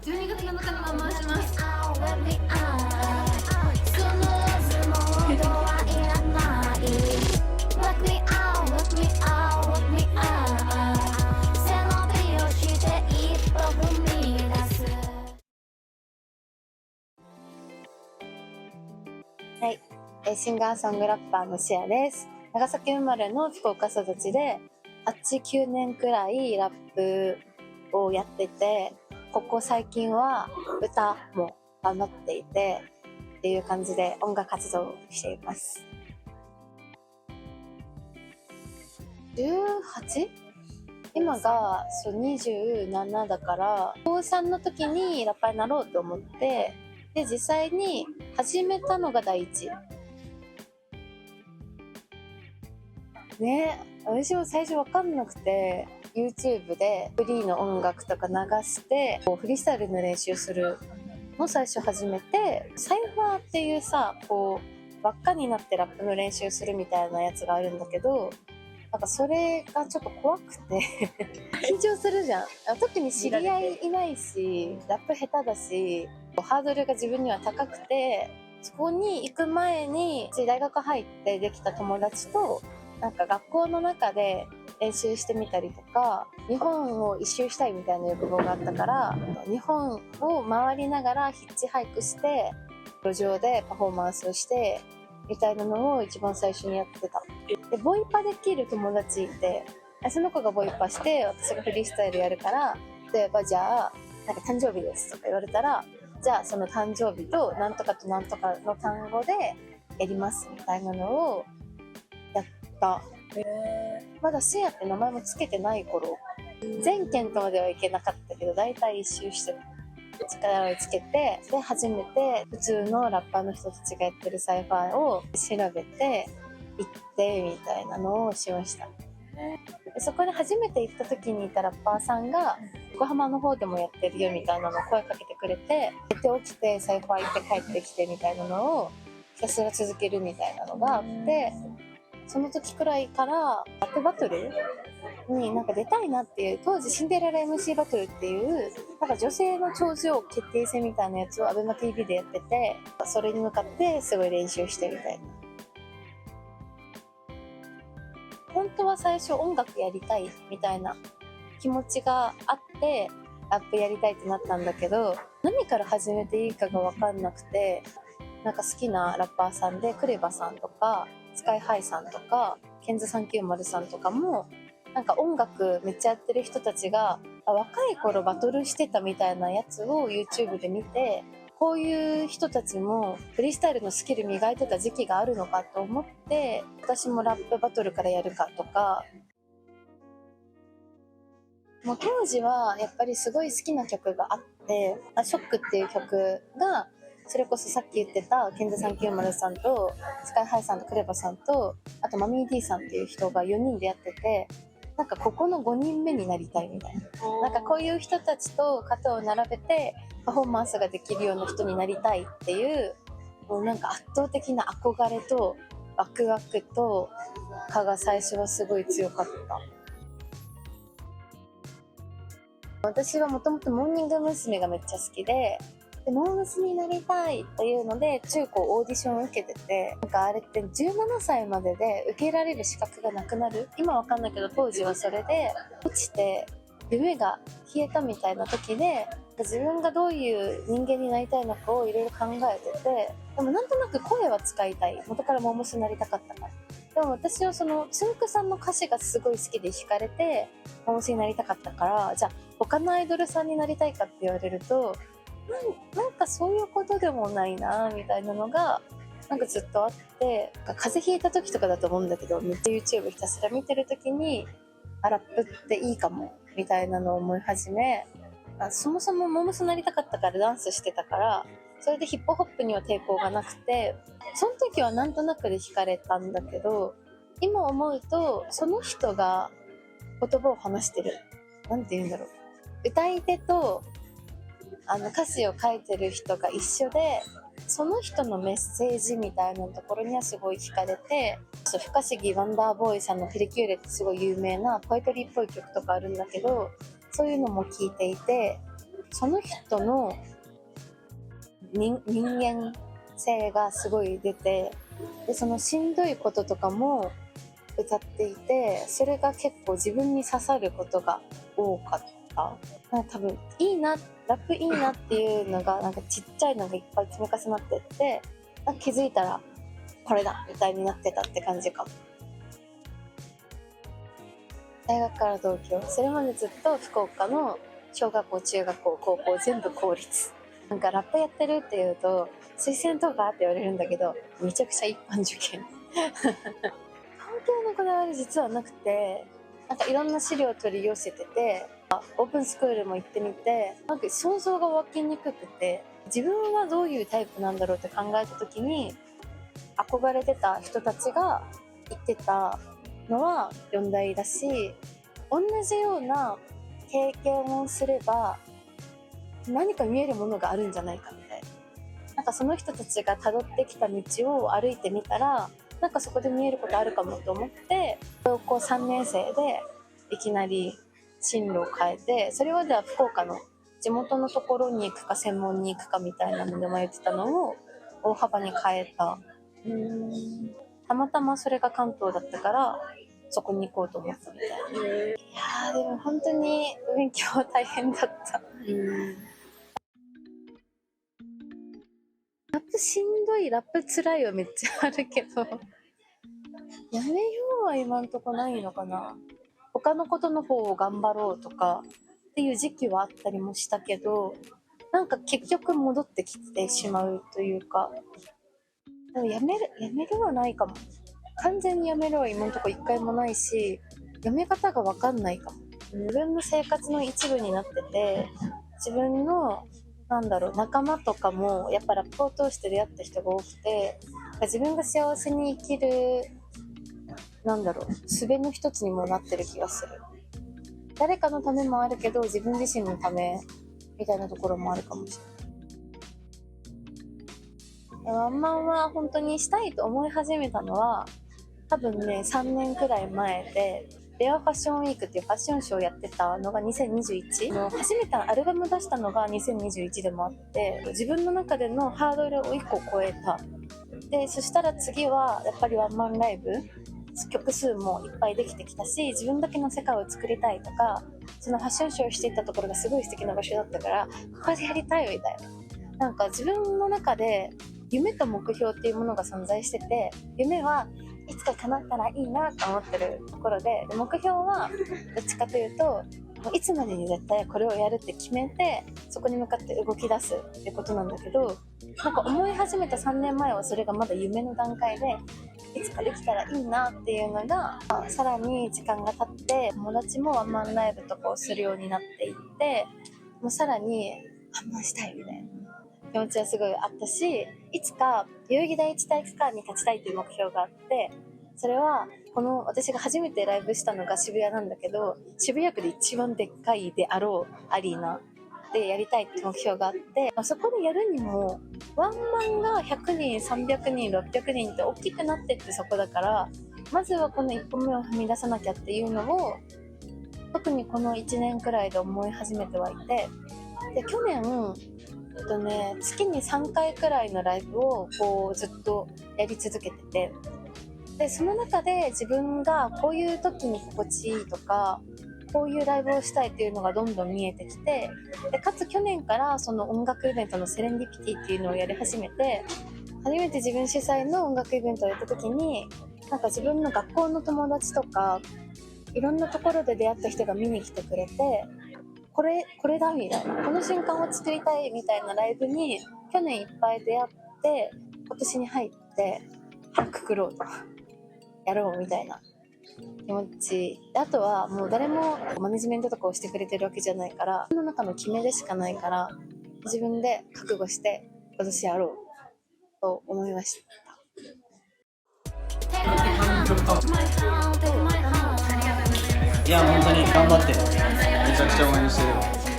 12月7日にママします。はい、シンガーソングラッパーのシアです。長崎生まれの福岡育ちで8、9年くらいラップをやってて、ここ最近は歌も頑張っていてっていう感じで音楽活動をしています。18？ 今が27だから、高3の時にラッパーになろうと思って、で実際に始めたのが第一ね。私も最初分かんなくて YouTube でフリーの音楽とか流してフリースタイルの練習するの最初始めて、サイファーっていうさ、こう輪っかになってラップの練習するみたいなやつがあるんだけど、なんかそれがちょっと怖くて緊張するじゃん。特に知り合いいないし、ラップ下手だし、ハードルが自分には高くて、そこに行く前に大学入ってできた友達となんか学校の中で練習してみたりとか、日本を一周したいみたいな欲望があったから、日本を回りながらヒッチハイクして路上でパフォーマンスをしてみたいなのを一番最初にやってた。でボイパできる友達いて、その子がボイパして私がフリースタイルやるから、例えばじゃあなんか誕生日ですとか言われたら、じゃあその誕生日となんとかとなんとかの単語でやりますみたいなのをやった。まだシアって名前もつけてない頃、全県とまではいけなかったけど大体一周して力をつけて、で初めて普通のラッパーの人たちがやってるサイファーを調べて行ってみたいなのをしました。でそこで初めて行った時にいたラッパーさんが横浜の方でもやってるよみたいなのを声かけてくれて、寝て起きてサイファー行って帰ってきてみたいなのをひたすら続けるみたいなのがあって、その時くらいからラップバトルになんか出たいなっていう、当時シンデレラ MC バトルっていうなんか女性の頂上決定戦みたいなやつを ABEMATV でやってて、それに向かってすごい練習してみたいな。本当は最初音楽やりたいみたいな気持ちがあってラップやりたいってなったんだけど、何から始めていいかが分かんなくて、なんか好きなラッパーさんでクレバさんとかスカイハイさんとかケンズ390さんとかもなんか音楽めっちゃやってる人たちが若い頃バトルしてたみたいなやつを YouTube で見て、こういう人たちもフリースタイルのスキル磨いてた時期があるのかと思って、私もラップバトルからやるかとか。もう当時はやっぱりすごい好きな曲があって、ショックっていう曲がそれこそさっき言ってたケンズ390さんとスカイハイさんとクレバさんとあとマミー D さんっていう人が4人でやってて、なんかここの5人目になりたいみたいな、なんかこういう人たちと肩を並べてパフォーマンスができるような人になりたいっていう、もうなんか圧倒的な憧れとワクワクとかが最初はすごい強かった。私はもともとモーニング娘。がめっちゃ好きで、モー娘になりたいっていうので中高オーディションを受けてて、なんかあれって17歳までで受けられる資格がなくなる、今わかんないけど当時はそれで落ちて夢が消えたみたいな時で、自分がどういう人間になりたいのかをいろいろ考えてて、でもなんとなく声は使いたい、元からモー娘になりたかったから。でも私はそのつんくさんの歌詞がすごい好きで惹かれてモー娘になりたかったから、じゃあ他のアイドルさんになりたいかって言われるとなんかそういうことでもないなみたいなのがなんかずっとあって、風邪ひいた時とかだと思うんだけど、めっちゃ YouTube ひたすら見てる時にラップっていいかもみたいなのを思い始め、そもそもモー娘になりたかったからダンスしてたから、それでヒップホップには抵抗がなくて、その時はなんとなくで惹かれたんだけど、今思うとその人が言葉を話してる、なんて言うんだろう、歌い手と歌詞を書いてる人が一緒で、その人のメッセージみたいなところにはすごい惹かれて、不可思議ワンダーボーイさんのペリキューレってすごい有名なポエトリーっぽい曲とかあるんだけど、そういうのも聴いていて、その人の人間性がすごい出て、でそのしんどいこととかも歌っていて、それが結構自分に刺さることが多かった。なんか多分いいな、ラップいいなっていうのがなんかちっちゃいのがいっぱい積み重なってって、なんか気づいたらこれだみたいになってたって感じかも。大学から東京、それまでずっと福岡の小学校、中学校、高校全部公立。なんかラップやってるって言うと推薦とかって言われるんだけど、めちゃくちゃ一般受験東京のこだわり実はなくて、なんかいろんな資料を取り寄せてて、オープンスクールも行ってみて、なんか想像が湧きにくくて、自分はどういうタイプなんだろうって考えた時に、憧れてた人たちが言ってたのは4大だし、同じような経験をすれば何か見えるものがあるんじゃないかみたいな。なんかその人たちが辿ってきた道を歩いてみたら、なんかそこで見えることあるかもと思って、高校3年生でいきなり進路を変えて、それまでは福岡の地元のところに行くか専門に行くかみたいなので迷ってたのを大幅に変えた。たまたまそれが関東だったからそこに行こうと思ったみたいな。いやでも本当に勉強は大変だった。ラップしんどい、ラップつらいはめっちゃあるけど、やめようは今んとこないのかな。他のことの方を頑張ろうとかっていう時期はあったりもしたけど、なんか結局戻ってきてしまうというか、でもやめるはないかも。完全にやめるは今のところ一回もないし、やめ方が分かんないかも。自分の生活の一部になってて、自分の仲間とかもやっぱラップを通して出会った人が多くて、自分が幸せに生きる術の一つにもなってる気がする。誰かのためもあるけど、自分自身のためみたいなところもあるかもしれない。ワンマンは本当にしたいと思い始めたのは多分ね3年くらい前で、レアファッションウィークっていうファッションショーをやってたのが2021の初めてアルバム出したのが2021でもあって、自分の中でのハードルを1個超えた。でそしたら次はやっぱりワンマンライブ、曲数もいっぱいできてきたし、自分だけの世界を作りたいとか、そのファッションショーをしていたところがすごい素敵な場所だったから、ここでやりたいみたいな。なんか自分の中で夢と目標っていうものが存在してて、夢はいつか叶ったらいいなと思ってるところで、目標はどっちかというと、もういつまでに絶対これをやるって決めて、そこに向かって動き出すってことなんだけど、なんか思い始めた3年前はそれがまだ夢の段階で、いつかできたらいいなっていうのが、さらに時間が経って友達もワンマンライブとかをするようになっていって、もうさらにワンマンしたいみたいな気持ちはすごいあったし、いつか代々木第一体育館に立ちたいという目標があって、それはこの私が初めてライブしたのが渋谷なんだけど、渋谷区で一番でっかいであろうアリーナでやりたいって目標があって、そこでやるにもワンマンが100人300人600人って大きくなってって、そこだからまずはこの一歩目を踏み出さなきゃっていうのを特にこの1年くらいで思い始めてはいて、で去年月に3回くらいのライブをこうずっとやり続けてて、でその中で自分がこういう時に心地いいとか、こういうライブをしたいっていうのがどんどん見えてきて、でかつ去年からその音楽イベントのセレンディピティっていうのをやり始めて、初めて自分主催の音楽イベントをやった時に、なんか自分の学校の友達とかいろんなところで出会った人が見に来てくれて、これだみたいな、この瞬間を作りたいみたいなライブに去年いっぱい出会って、今年に入ってくくろうとやろうみたいな気持ち。あとはもう誰もマネジメントとかをしてくれてるわけじゃないから、その中の決めでしかないから、自分で覚悟して今年やろうと思いました。いや本当に頑張って、めちゃくちゃ応援してる。